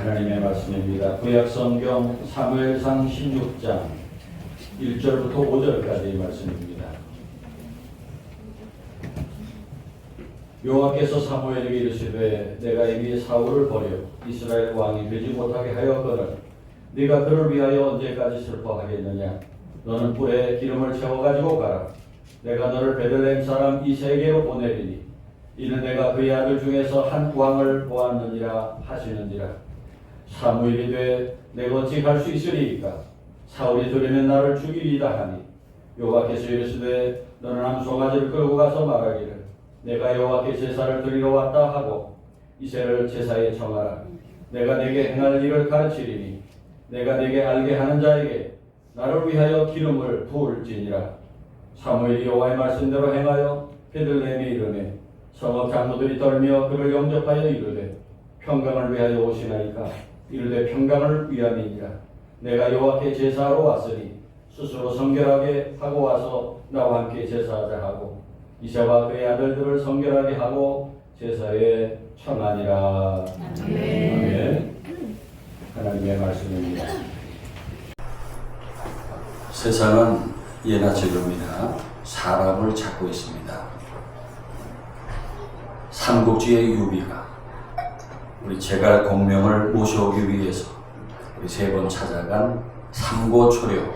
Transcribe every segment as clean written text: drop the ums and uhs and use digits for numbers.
하나님의 말씀입니다. 구약성경 사무엘상 16장 1절부터 5절까지의 말씀입니다. 여호와께서 사무엘에게 이르시되 내가 이미 사울을 버려 이스라엘 왕이 되지 못하게 하였거늘 네가 그를 위하여 언제까지 슬퍼하겠느냐. 너는 뿔에 기름을 채워가지고 가라. 내가 너를 베들레헴 사람 이새에게로 보내리니 이는 내가 그의 아들 중에서 한 왕을 보았느니라 하시느니라. 사무엘이 되 내가 어찌 갈 수 있으리이까. 사울이 들으면 나를 죽이리이다 하니 여호와께서 이르시되 너는 암송아지를 끌고 가서 말하기를 내가 여호와께 제사를 드리러 왔다 하고 이새를 제사에 청하라. 내가 네게 행할 일을 가르치리니 내가 네게 알게 하는 자에게 나를 위하여 기름을 부을지니라. 사무엘이 여호와의 말씀대로 행하여 베들레헴에 이르매 성읍 장로들이 떨며 그를 영접하여 이르되 평강을 위하여 오시나이까. 이르되 평강을 위함이니라. 내가 여호와께 제사하러 왔으니 스스로 성결하게 하고 와서 나와 함께 제사하자 하고 이새와 그의 아들들을 성결하게 하고 제사에 청하니라. 아멘. 하나님의 말씀입니다. 세상은 예나 지금이나 사람을 찾고 있습니다. 삼국지의 유비가 우리 제갈 공명을 모셔오기 위해서 우리 세 번 찾아간 삼고초려라는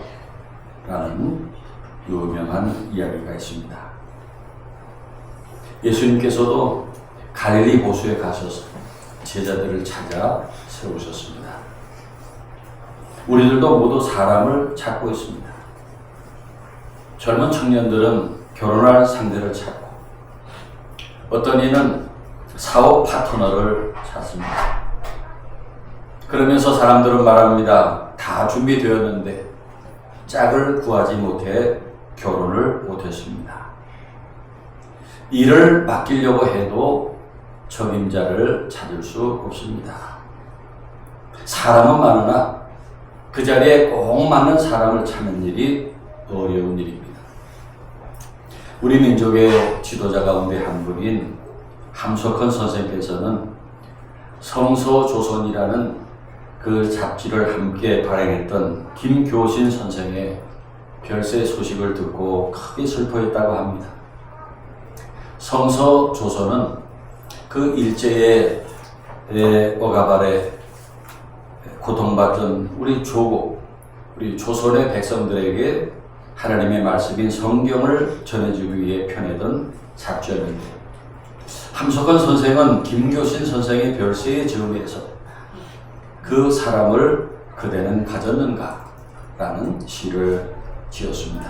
유명한 이야기가 있습니다. 예수님께서도 갈릴리 호수에 가셔서 제자들을 찾아 세우셨습니다. 우리들도 모두 사람을 찾고 있습니다. 젊은 청년들은 결혼할 상대를 찾고 어떤 이는 사업 파트너를 찾습니다. 그러면서 사람들은 말합니다. 다 준비되었는데 짝을 구하지 못해 결혼을 못했습니다. 일을 맡기려고 해도 적임자를 찾을 수 없습니다. 사람은 많으나 그 자리에 꼭 맞는 사람을 찾는 일이 어려운 일입니다. 우리 민족의 지도자 가운데 한 분인 함석헌 선생께서는 성서조선이라는 그 잡지를 함께 발행했던 김교신 선생의 별세 소식을 듣고 크게 슬퍼했다고 합니다. 성서조선은 그 일제의 억압 아래 고통받던 우리 조국, 우리 조선의 백성들에게 하나님의 말씀인 성경을 전해주기 위해 펴내던 잡지였는데 함석헌 선생은 김교신 선생의 별세의 즈음에서 그 사람을 그대는 가졌는가? 라는 시를 지었습니다.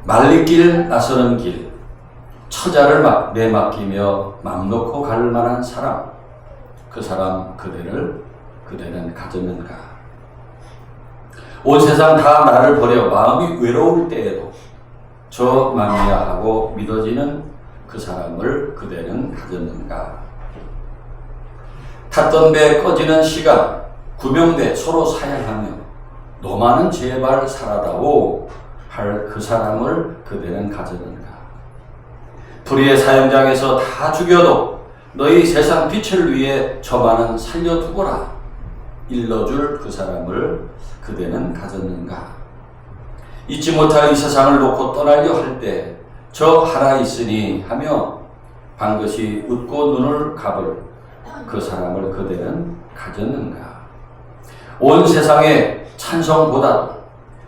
말리길 나서는 길, 처자를 내맡기며 맘 놓고 갈 만한 사람, 그 사람 그대는 가졌는가? 온 세상 다 나를 버려 마음이 외로울 때에도 저 맘이야 하고 믿어지는 그 사람을 그대는 가졌는가? 탔던 배 꺼지는 시간, 구명대 서로 사양하며 너만은 제발 살아다오 할 그 사람을 그대는 가졌는가? 불의의 사형장에서 다 죽여도 너희 세상 빛을 위해 저만은 살려두거라 일러줄 그 사람을 그대는 가졌는가? 잊지 못할 이 세상을 놓고 떠나려 할 때 저 하나 있으니 하며 반드시 웃고 눈을 감을 그 사람을 그대는 가졌는가? 온 세상의 찬성보다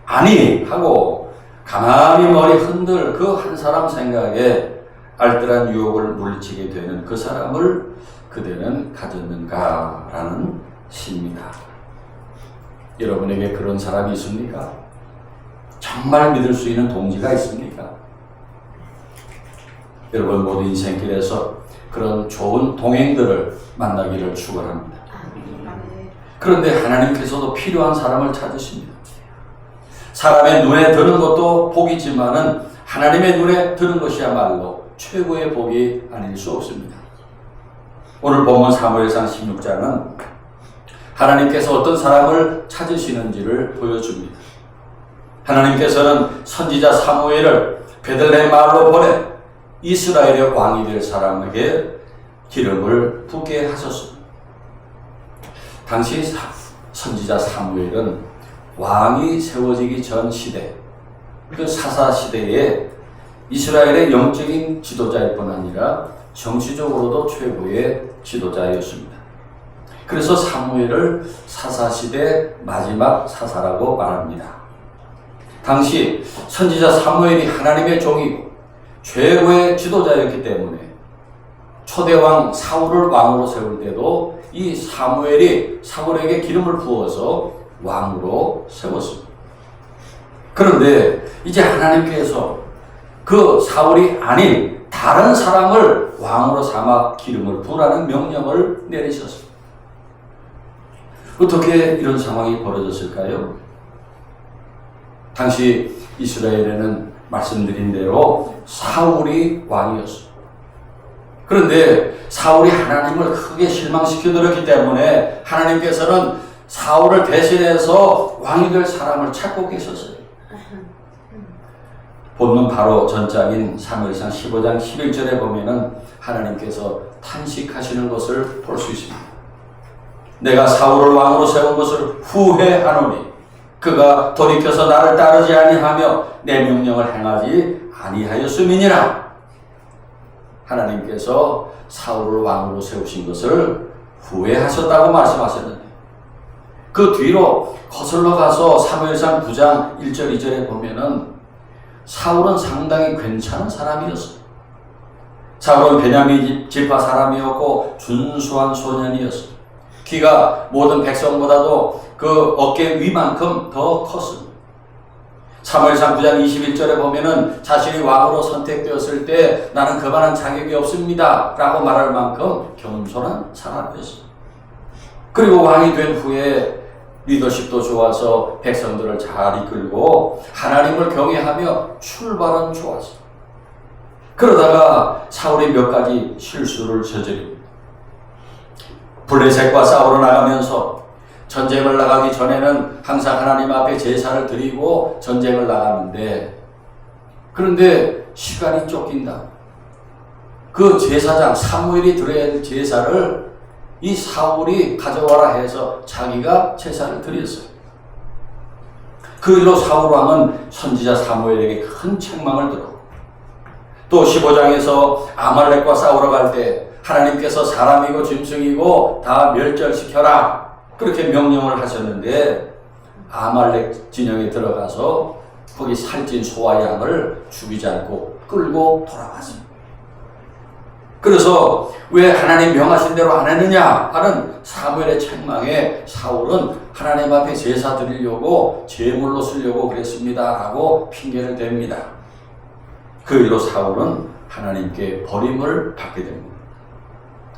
아니 하고 가만히 머리 흔들 그 한 사람 생각에 알뜰한 유혹을 물리치게 되는 그 사람을 그대는 가졌는가? 라는 시입니다. 여러분에게 그런 사람이 있습니까? 정말 믿을 수 있는 동지가 있습니까? 여러분 모두 인생길에서 그런 좋은 동행들을 만나기를 축원합니다. 그런데 하나님께서도 필요한 사람을 찾으십니다. 사람의 눈에 드는 것도 복이지만은 하나님의 눈에 드는 것이야말로 최고의 복이 아닐 수 없습니다. 오늘 본문 사무엘상 16장은 하나님께서 어떤 사람을 찾으시는지를 보여줍니다. 하나님께서는 선지자 사무엘을 베들레헴 마을로 보내 이스라엘의 왕이 될 사람에게 기름을 붓게 하셨습니다. 당시 선지자 사무엘은 왕이 세워지기 전 시대, 그 사사 시대에 이스라엘의 영적인 지도자일 뿐 아니라 정치적으로도 최고의 지도자였습니다. 그래서 사무엘을 사사시대 마지막 사사라고 말합니다. 당시 선지자 사무엘이 하나님의 종이고 최고의 지도자였기 때문에 초대왕 사울을 왕으로 세울 때도 이 사무엘이 사울에게 기름을 부어서 왕으로 세웠습니다. 그런데 이제 하나님께서 그 사울이 아닌 다른 사람을 왕으로 삼아 기름을 부으라는 명령을 내리셨습니다. 어떻게 이런 상황이 벌어졌을까요? 당시 이스라엘에는 말씀드린 대로 사울이 왕이었습니다. 그런데 사울이 하나님을 크게 실망시켜드렸기 때문에 하나님께서는 사울을 대신해서 왕이 될 사람을 찾고 계셨어요. 본문 바로 전장인 사무엘상 15장 11절에 보면은 하나님께서 탄식하시는 것을 볼 수 있습니다. 내가 사울을 왕으로 세운 것을 후회하노니 그가 돌이켜서 나를 따르지 아니하며 내 명령을 행하지 아니하였음이니라. 하나님께서 사울을 왕으로 세우신 것을 후회하셨다고 말씀하셨는데 그 뒤로 거슬러 가서 사무엘상 9장 1절 2절에 보면은 사울은 상당히 괜찮은 사람이었어요. 사울은 베냐민 지파 사람이었고 준수한 소년이었어요. 키가 모든 백성보다도 그 어깨 위만큼 더 컸습니다. 사무엘상 9장 21절에 보면은 자신이 왕으로 선택되었을 때 나는 그만한 자격이 없습니다 라고 말할 만큼 겸손한 사람이었습니다. 그리고 왕이 된 후에 리더십도 좋아서 백성들을 잘 이끌고 하나님을 경외하며 출발은 좋았습니다. 그러다가 사울이 몇 가지 실수를 저지릅니다. 블레셋과 싸우러 나가면서 전쟁을 나가기 전에는 항상 하나님 앞에 제사를 드리고 전쟁을 나가는데 그런데 시간이 쫓긴다. 그 제사장 사무엘이 드려야 할 제사를 이 사울이 가져와라 해서 자기가 제사를 드렸어요. 그 일로 사울 왕은 선지자 사무엘에게 큰 책망을 들었고 또 15장에서 아말렉과 싸우러 갈 때 하나님께서 사람이고 짐승이고 다 멸절시켜라 그렇게 명령을 하셨는데 아말렉 진영에 들어가서 거기 살찐 소와 양을 죽이지 않고 끌고 돌아왔습니다. 그래서 왜 하나님 명하신 대로 안 했느냐 하는 사무엘의 책망에 사울은 하나님 앞에 제사 드리려고 제물로 쓰려고 그랬습니다 라고 핑계를 댑니다. 그 일로 사울은 하나님께 버림을 받게 됩니다.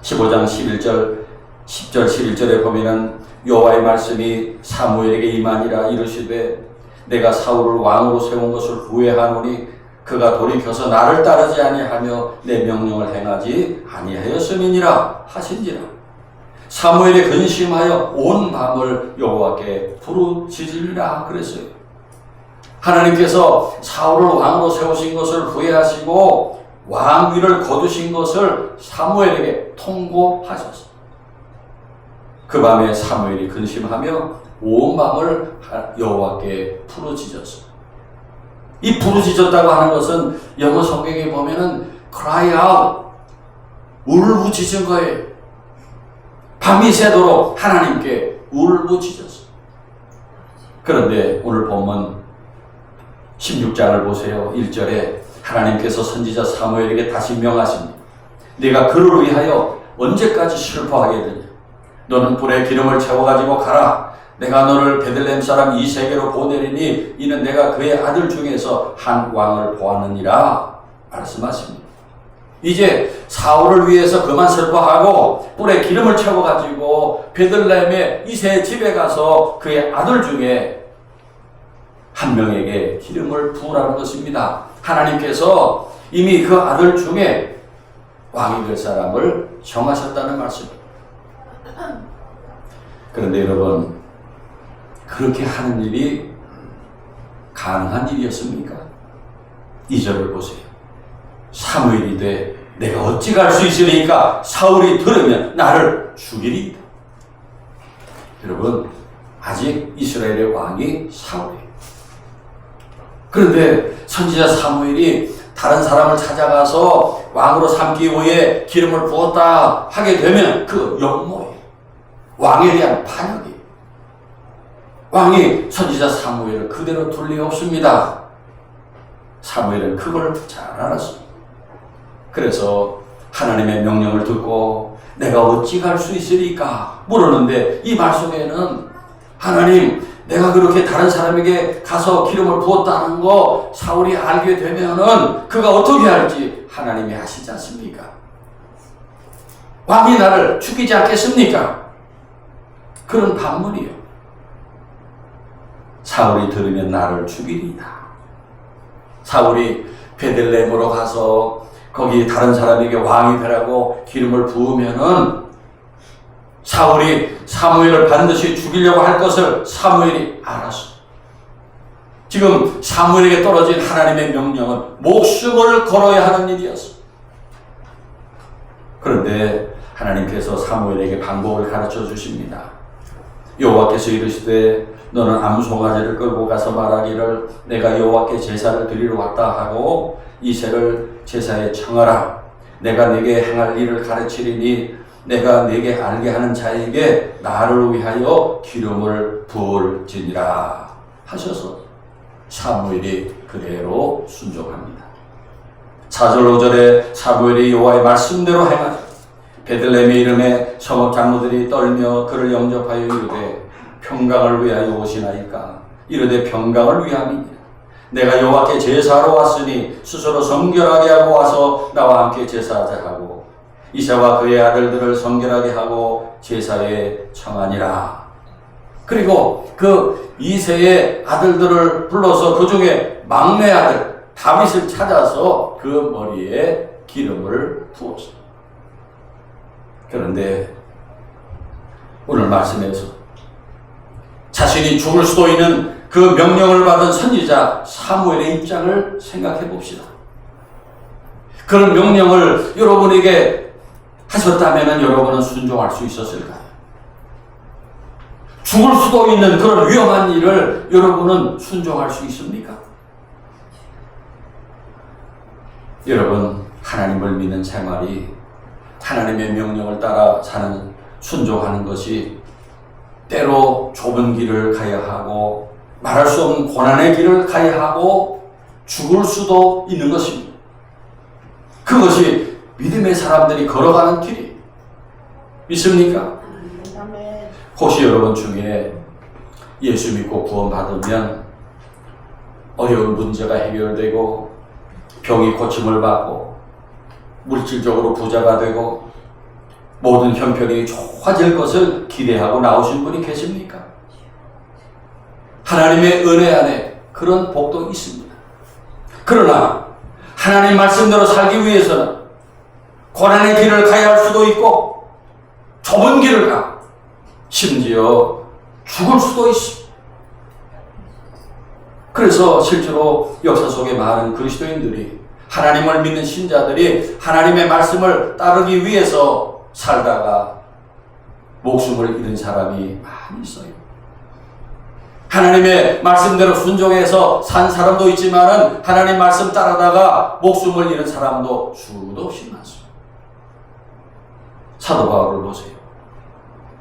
15장 11절 10절 11절에 보면은 여호와의 말씀이 사무엘에게 임하니라 이르시되 내가 사울을 왕으로 세운 것을 후회하노니 그가 돌이켜서 나를 따르지 아니하며 내 명령을 행하지 아니하였음이니라 하신지라. 사무엘이 근심하여 온 밤을 여호와께 부르짖으리라 그랬어요. 하나님께서 사울을 왕으로 세우신 것을 후회하시고 왕위를 거두신 것을 사무엘에게 통고하셨어요. 그 밤에 사무엘이 근심하며 온 밤을 여호와께 부르짖었어요. 이 부르짖었다고 하는 것은 영어 성경에 보면은 cry out, 울부짖은 거예요. 밤이 새도록 하나님께 울부짖었어요. 그런데 오늘 본문 16장을 보세요. 1절에 하나님께서 선지자 사무엘에게 다시 명하십니다. 네가 그를 위하여 언제까지 슬퍼하겠느냐? 너는 불에 기름을 채워가지고 가라. 내가 너를 베들레헴 사람 이세게로 보내리니 이는 내가 그의 아들 중에서 한 왕을 보았느니라 말씀하십니다. 이제 사울을 위해서 그만 슬퍼하고 뿔에 기름을 채워가지고 베들레헴의 이세 집에 가서 그의 아들 중에 한 명에게 기름을 부으라는 것입니다. 하나님께서 이미 그 아들 중에 왕이 될 사람을 정하셨다는 말씀입니다. 그런데 여러분, 그렇게 하는 일이 가능한 일이었습니까? 2절을 보세요. 사무엘이 돼 내가 어찌 갈 수 있으리까? 사울이 들으면 나를 죽이리이다. 여러분, 아직 이스라엘의 왕이 사울이에요. 그런데 선지자 사무엘이 다른 사람을 찾아가서 왕으로 삼기 위해 기름을 부었다 하게 되면 그 역모예요. 왕에 대한 반역이에요. 왕이 선지자 사무엘을 그대로 둘 리 없습니다. 사무엘은 그걸 잘 알았습니다. 그래서 하나님의 명령을 듣고 내가 어찌 갈 수 있으리까 물었는데, 이 말 속에는 하나님, 내가 그렇게 다른 사람에게 가서 기름을 부었다는 거 사울이 알게 되면은 그가 어떻게 할지 하나님이 아시지 않습니까? 왕이 나를 죽이지 않겠습니까? 그런 반문이요. 사울이 들으면 나를 죽이리다. 사울이 베들레헴으로 가서 거기 다른 사람에게 왕이 되라고 기름을 부으면은 사울이 사무엘을 반드시 죽이려고 할 것을 사무엘이 알았어. 지금 사무엘에게 떨어진 하나님의 명령은 목숨을 걸어야 하는 일이었어. 그런데 하나님께서 사무엘에게 방법을 가르쳐 주십니다. 여호와께서 이르시되 너는 암송아지를 끌고 가서 말하기를 내가 여호와께 제사를 드리러 왔다 하고 이새를 제사에 청하라. 내가 네게 행할 일을 가르치리니 내가 네게 알게 하는 자에게 나를 위하여 기름을 부을지니라 하셔서 사무엘이 그대로 순종합니다. 4절 5절에 사무엘이 여호와의 말씀대로 행하자. 베들레헴의 이름에 성읍 장로들이 떨며 그를 영접하여 이르되 평강을 위하여 오시나이까. 이르되 평강을 위함이니라. 내가 여호와께 제사하러 왔으니 스스로 성결하게 하고 와서 나와 함께 제사하자 하고 이새와 그의 아들들을 성결하게 하고 제사에 청하니라. 그리고 그 이새의 아들들을 불러서 그 중에 막내 아들 다윗을 찾아서 그 머리에 기름을 부었습니다. 그런데 오늘 말씀에서 자신이 죽을 수도 있는 그 명령을 받은 선지자 사무엘의 입장을 생각해 봅시다. 그런 명령을 여러분에게 하셨다면 여러분은 순종할 수 있었을까요? 죽을 수도 있는 그런 위험한 일을 여러분은 순종할 수 있습니까? 여러분, 하나님을 믿는 생활이 하나님의 명령을 따라 사는 순종하는 것이 때로 좁은 길을 가야 하고 말할 수 없는 고난의 길을 가야 하고 죽을 수도 있는 것입니다. 그것이 믿음의 사람들이 걸어가는 길이 믿습니까? 혹시 여러분 중에 예수 믿고 구원받으면 어려운 문제가 해결되고 병이 고침을 받고 물질적으로 부자가 되고 모든 형편이 좋아질 것을 기대하고 나오신 분이 계십니까? 하나님의 은혜 안에 그런 복도 있습니다. 그러나 하나님 말씀대로 살기 위해서는 고난의 길을 가야 할 수도 있고 좁은 길을 가 심지어 죽을 수도 있습니다. 그래서 실제로 역사 속에 많은 그리스도인들이 하나님을 믿는 신자들이 하나님의 말씀을 따르기 위해서 살다가 목숨을 잃은 사람이 많이 있어요. 하나님의 말씀대로 순종해서 산 사람도 있지만은 하나님 말씀 따르다가 목숨을 잃은 사람도 수도 없이 많습니다. 사도 바울을 보세요.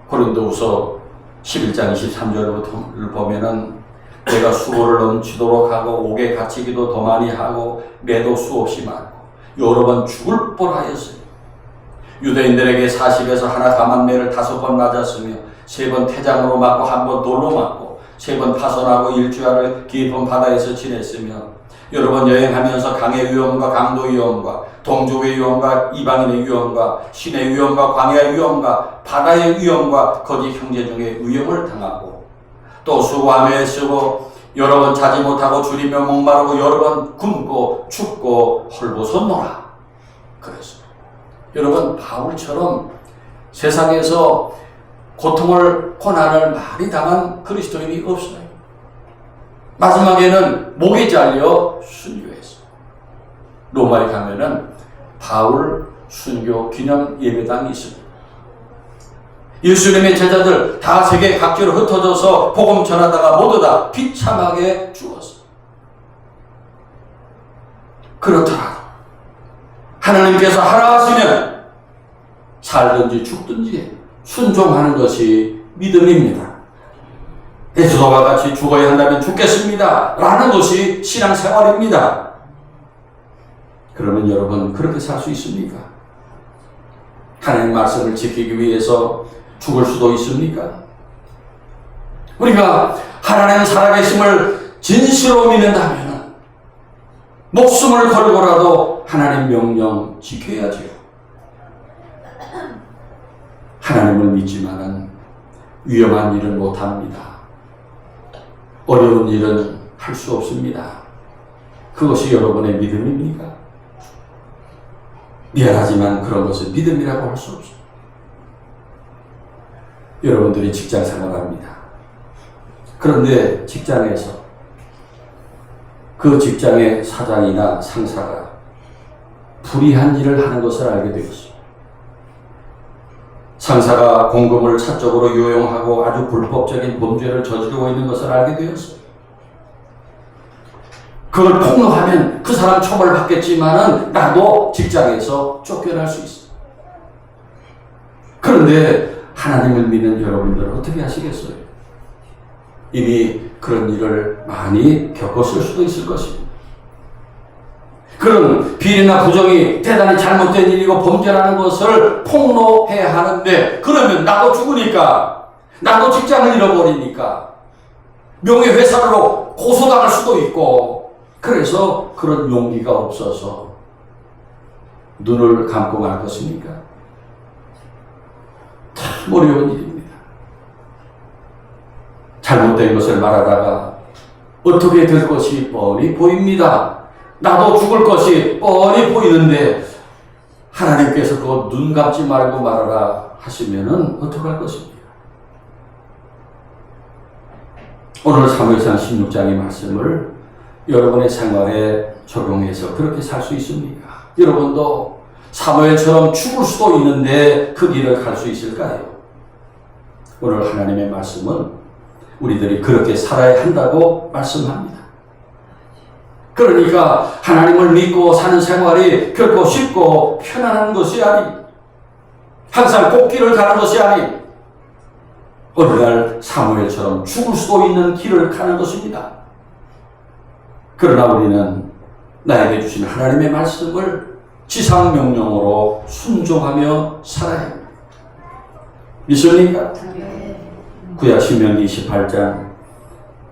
고린도후서 11장 23절을 보면은 내가 수고를 넘치도록 하고 옥에 갇히기도 더 많이 하고 매도 수없이 많고 여러 번 죽을 뻔하였어요. 유대인들에게 40에서 하나 감한 매를 5번 맞았으며 3번 태장으로 맞고 1번 돌로 맞고 3번 파손하고 일주일을 깊은 바다에서 지냈으며 여러 번 여행하면서 강의 위험과 강도 위험과 동족의 위험과 이방인의 위험과 신의 위험과 광야의 위험과 바다의 위험과 거짓 형제 중에 위험을 당하고 또 수고하며 애쓰고 여러 번 자지 못하고 줄이며 목마르고 여러 번 굶고 춥고 헐벗었노라. 그랬어요. 여러분, 바울처럼 세상에서 고통을 고난을 많이 당한 그리스도인이 없어요. 마지막에는 목이 잘려 순교했어요. 로마에 가면은 바울 순교 기념 예배당이 있습니다. 예수님의 제자들 다 세계 각지로 흩어져서 복음 전하다가 모두 다 비참하게 죽었어. 그렇더라도 하나님께서 하라 하시면 살든지 죽든지 순종하는 것이 믿음입니다. 에스더와 같이 죽어야 한다면 죽겠습니다 라는 것이 신앙생활입니다. 그러면 여러분 그렇게 살 수 있습니까? 하나님 말씀을 지키기 위해서 죽을 수도 있습니까? 우리가 하나님 살아계심을 진실로 믿는다면 목숨을 걸고라도 하나님 명령 지켜야지요. 하나님을 믿지만은 위험한 일은 못합니다. 어려운 일은 할 수 없습니다. 그것이 여러분의 믿음입니까? 미안하지만 그런 것을 믿음이라고 할 수 없습니다. 여러분들이 직장 생활합니다. 그런데 직장에서 그 직장의 사장이나 상사가 불의한 일을 하는 것을 알게 되었습니다. 상사가 공금을 사적으로 요용하고 아주 불법적인 범죄를 저지르고 있는 것을 알게 되었어요. 그걸 폭로하면 그 사람 처벌받겠지만은 나도 직장에서 쫓겨날 수 있어. 그런데 하나님을 믿는 여러분들 어떻게 하시겠어요? 이미 그런 일을 많이 겪었을 수도 있을 것입니다. 그런 비리나 부정이 대단히 잘못된 일이고 범죄라는 것을 폭로해야 하는데, 그러면 나도 죽으니까, 나도 직장을 잃어버리니까 명예훼손으로 고소당할 수도 있고, 그래서 그런 용기가 없어서 눈을 감고 말 것입니까? 참 어려운 일입니다. 잘못된 것을 말하다가 어떻게 될 것이 뻔히 보입니다. 나도 죽을 것이 뻔히 보이는데 하나님께서 그거 눈 감지 말고 말하라 하시면은 어떡할 것입니까? 오늘 사무엘상 16장의 말씀을 여러분의 생활에 적용해서 그렇게 살 수 있습니까? 여러분도 사무엘처럼 죽을 수도 있는데 그 길을 갈 수 있을까요? 오늘 하나님의 말씀은 우리들이 그렇게 살아야 한다고 말씀합니다. 그러니까 하나님을 믿고 사는 생활이 결코 쉽고 편안한 것이 아닙니다. 항상 꽃길을 가는 것이 아닙니다. 어느 날 사무엘처럼 죽을 수도 있는 길을 가는 것입니다. 그러나 우리는 나에게 주신 하나님의 말씀을 지상명령으로 순종하며 살아야 합니다. 믿습니까? 구약 신명기 28장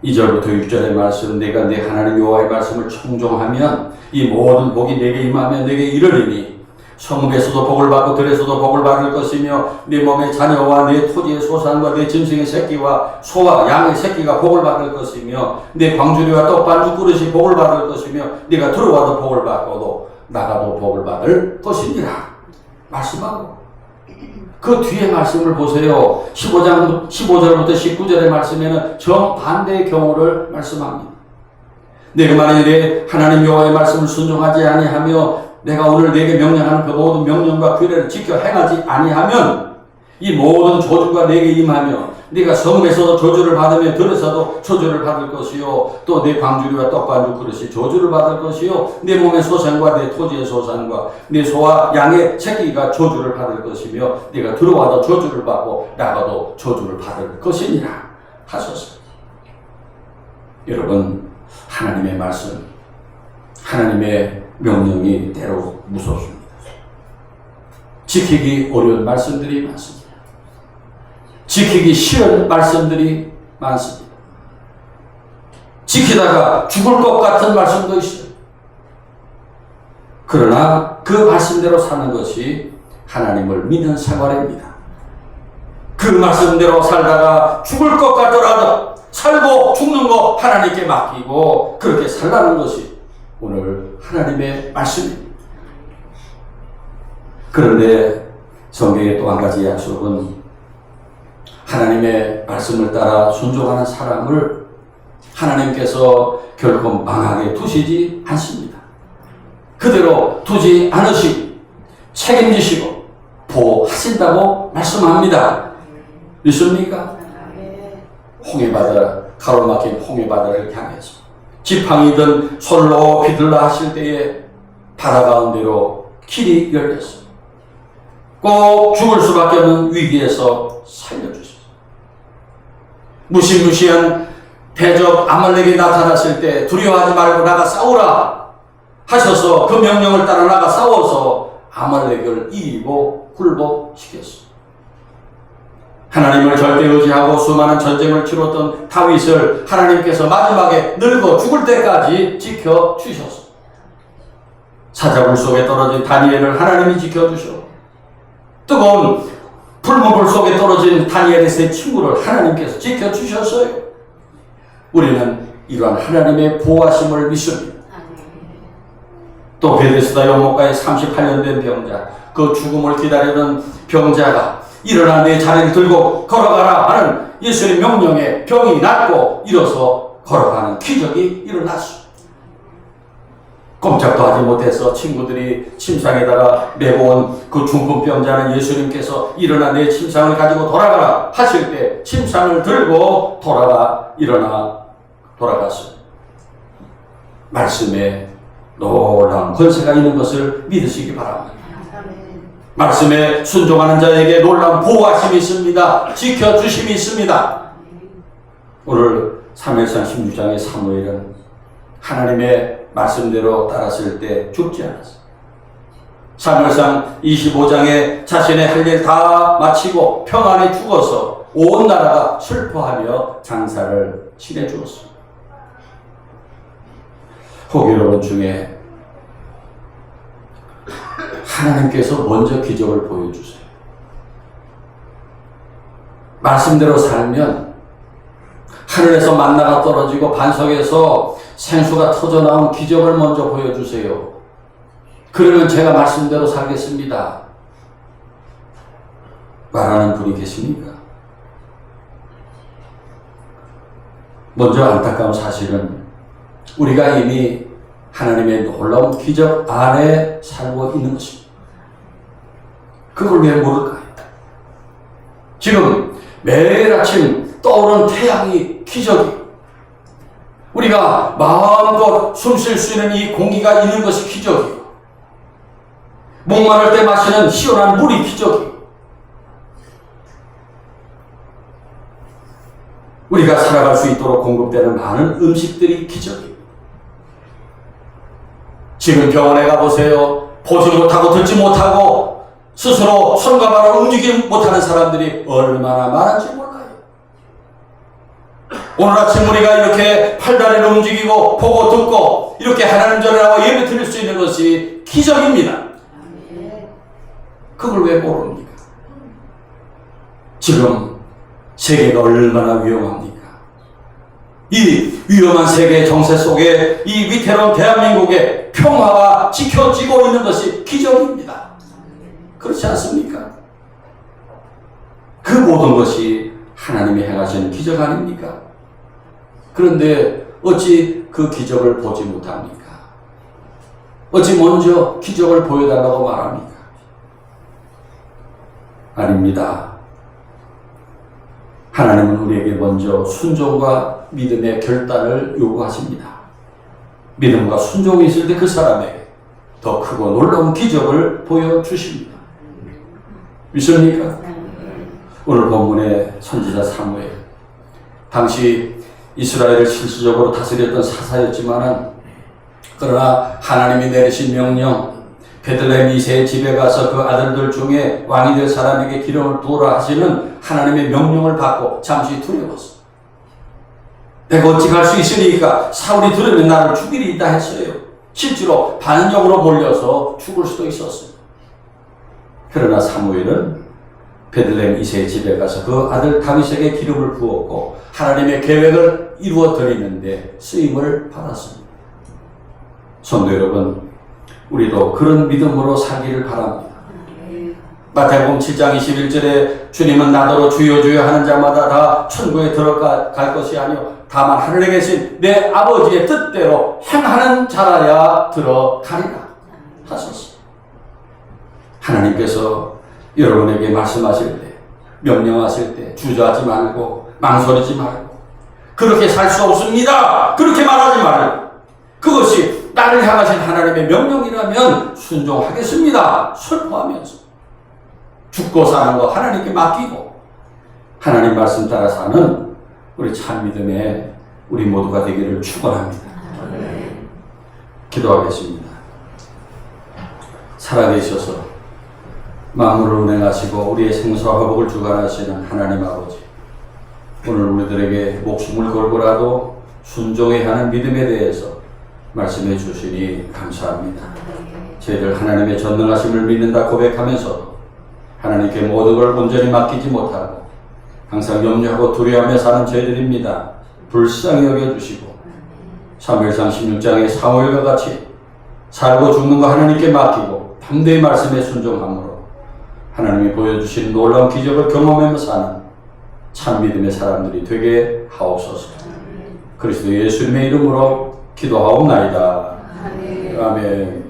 2절부터 6절의 말씀, 내가 내 하나님 여호와의 말씀을 청종하면 이 모든 복이 내게 임하며 내게 이르리니 성읍에서도 복을 받고 들에서도 복을 받을 것이며 내 몸의 자녀와 내 토지의 소산과 내 짐승의 새끼와 소와 양의 새끼가 복을 받을 것이며 내 광주리와 떡반죽 그릇이 복을 받을 것이며 네가 들어와도 복을 받고도 나가도 복을 받을 것이니라 말씀하고, 그 뒤에 말씀을 보세요. 15절부터 19절의 말씀에는 정반대의 경우를 말씀합니다. 내가 만약에 하나님 여호와의 말씀을 순종하지 아니하며 내가 오늘 내게 명령하는 그 모든 명령과 규례를 지켜 행하지 아니하면 이 모든 저주가 내게 임하며 네가 성읍에서도 저주를 받으며 들에서도 저주를 받을 것이요 또 내 광주리와 떡반죽 그릇이 저주를 받을 것이요 내 몸의 소산과 내 토지의 소산과 내 소와 양의 새끼가 저주를 받을 것이며 네가 들어와도 저주를 받고 나가도 저주를 받을 것이니라 하소서. 여러분, 하나님의 말씀, 하나님의 명령이 때로 무섭습니다. 지키기 어려운 말씀들이 많습니다. 지키기 쉬운 말씀들이 많습니다. 지키다가 죽을 것 같은 말씀도 있어요. 그러나 그 말씀대로 사는 것이 하나님을 믿는 생활입니다. 그 말씀대로 살다가 죽을 것 같더라도 살고 죽는 거 하나님께 맡기고 그렇게 살라는 것이 오늘 하나님의 말씀입니다. 그런데 성경의 또 한 가지 약속은 하나님의 말씀을 따라 순종하는 사람을 하나님께서 결코 망하게 두시지 않습니다. 그대로 두지 않으시고 책임지시고 보호하신다고 말씀합니다. 믿습니까? 홍해바다, 가로막힌 홍해바다를 향해서 지팡이든 솔로 비들라 하실 때에 바다 가운데로 길이 열렸습니다. 꼭 죽을 수밖에 없는 위기에서 살려주셨습니다. 무시무시한 대적 아말렉이 나타났을 때 두려워하지 말고 나가 싸우라 하셔서 그 명령을 따라 나가 싸워서 아말렉을 이기고 굴복시켰습니다. 하나님을 절대 의지하고 수많은 전쟁을 치렀던 다윗을 하나님께서 마지막에 늙어 죽을 때까지 지켜주셨습니다. 사자굴 속에 떨어진 다니엘을 하나님이 지켜주셨고 뜨거운 불문불 속에 떨어진 다니엘의 세 친구를 하나님께서 지켜주셨어요. 우리는 이러한 하나님의 보호하심을 믿습니다. 또 베데스다 연못가에 38년 된 병자, 그 죽음을 기다리는 병자가 일어나 내 자리를 들고 걸어가라 하는 예수의 명령에 병이 낫고 일어서 걸어가는 기적이 일어났습니다. 꼼짝도 하지 못해서 친구들이 침상에다가 메고 온 그 중풍병자는 예수님께서 일어나 내 침상을 가지고 돌아가라 하실 때 침상을 들고 일어나 돌아갔습니다. 말씀에 놀라운 권세가 있는 것을 믿으시기 바랍니다. 말씀에 순종하는 자에게 놀라운 보호하심이 있습니다. 지켜주심이 있습니다. 오늘 사무엘상 16장의 사무엘은 하나님의 말씀대로 따랐을 때 죽지 않았습니다. 사무엘상 25장에 자신의 할 일 다 마치고 평안에 죽어서 온 나라가 슬퍼하며 장사를 지내주었습니다. 혹 여러분 중에 하나님께서 먼저 기적을 보여주세요. 말씀대로 살면 하늘에서 만나가 떨어지고 반석에서 생수가 터져나온 기적을 먼저 보여주세요. 그러면 제가 말씀대로 살겠습니다. 말하는 분이 계십니까? 먼저 안타까운 사실은 우리가 이미 하나님의 놀라운 기적 안에 살고 있는 것입니다. 그걸 왜 모를까요? 지금 매일 아침 떠오르는 태양이 기적이, 우리가 마음껏 숨 쉴 수 있는 이 공기가 있는 것이 기적이고, 목마를 때 마시는 시원한 물이 기적이고, 우리가 살아갈 수 있도록 공급되는 많은 음식들이 기적이고, 지금 병원에 가보세요. 보지 못하고 듣지 못하고 스스로 손과 발을 움직이지 못하는 사람들이 얼마나 많은지 몰라요. 오늘 아침 우리가 이렇게 팔다리를 움직이고 보고 듣고 이렇게 하나님 전에 나와 예배 드릴 수 있는 것이 기적입니다. 그걸 왜 모릅니까? 지금 세계가 얼마나 위험합니까? 이 위험한 세계의 정세 속에 이 위태로운 대한민국의 평화가 지켜지고 있는 것이 기적입니다. 그렇지 않습니까? 그 모든 것이 하나님이 행하신 기적 아닙니까? 그런데 어찌 그 기적을 보지 못합니까? 어찌 먼저 기적을 보여달라고 말합니까? 아닙니다. 하나님은 우리에게 먼저 순종과 믿음의 결단을 요구하십니다. 믿음과 순종이 있을 때 그 사람에게 더 크고 놀라운 기적을 보여주십니다. 믿습니까? 오늘 본문의 선지자 사무엘, 당시 이스라엘을 실질적으로 다스렸던 사사였지만은, 그러나 하나님이 내리신 명령, 베들레헴 이새의 집에 가서 그 아들들 중에 왕이 될 사람에게 기름을 부으라 하시는 하나님의 명령을 받고 잠시 두려웠어. 내가 어찌 갈 수 있으니까 사울이 들으면 나를 죽일 일 있다 했어요. 실제로 반역으로 몰려서 죽을 수도 있었어요. 그러나 사무엘은 베들레헴 이새의 집에 가서 그 아들 다윗에게 기름을 부었고 하나님의 계획을 이루어 드리는데 쓰임을 받았습니다. 성도 여러분, 우리도 그런 믿음으로 살기를 바랍니다. 마태복음 7장 21절에 주님은 나더러 주여 주여 하는 자마다 다 천국에 들어갈 것이 아니요 다만 하늘에 계신 내 아버지의 뜻대로 행하는 자라야 들어가리라 하셨습니다. 하나님께서 여러분에게 말씀하실 때 명령하실 때 주저하지 말고 망설이지 말고 그렇게 살 수 없습니다. 그렇게 말하지 말고 그것이 나를 향하신 하나님의 명령이라면 순종하겠습니다. 선포하면서 죽고 사는 거 하나님께 맡기고 하나님 말씀 따라 사는 우리 참 믿음의 우리 모두가 되기를 축원합니다. 기도하겠습니다. 살아계셔서 만물을 운행하시고 우리의 생사와 회복을 주관하시는 하나님 아버지, 오늘 우리들에게 목숨을 걸고라도 순종해야 하는 믿음에 대해서 말씀해 주시니 감사합니다. 저희들 하나님의 전능하심을 믿는다 고백하면서도 하나님께 모든 걸 온전히 맡기지 못하고 항상 염려하고 두려워하며 사는 저희들입니다. 불쌍히 여겨주시고 사무엘상 16장의 사무엘과 같이 살고 죽는 거 하나님께 맡기고 담대히 말씀에 순종함으로 하나님이 보여주신 놀라운 기적을 경험하며 사는 참 믿음의 사람들이 되게 하옵소서. 그리스도 예수님의 이름으로 기도하옵나이다. 아멘.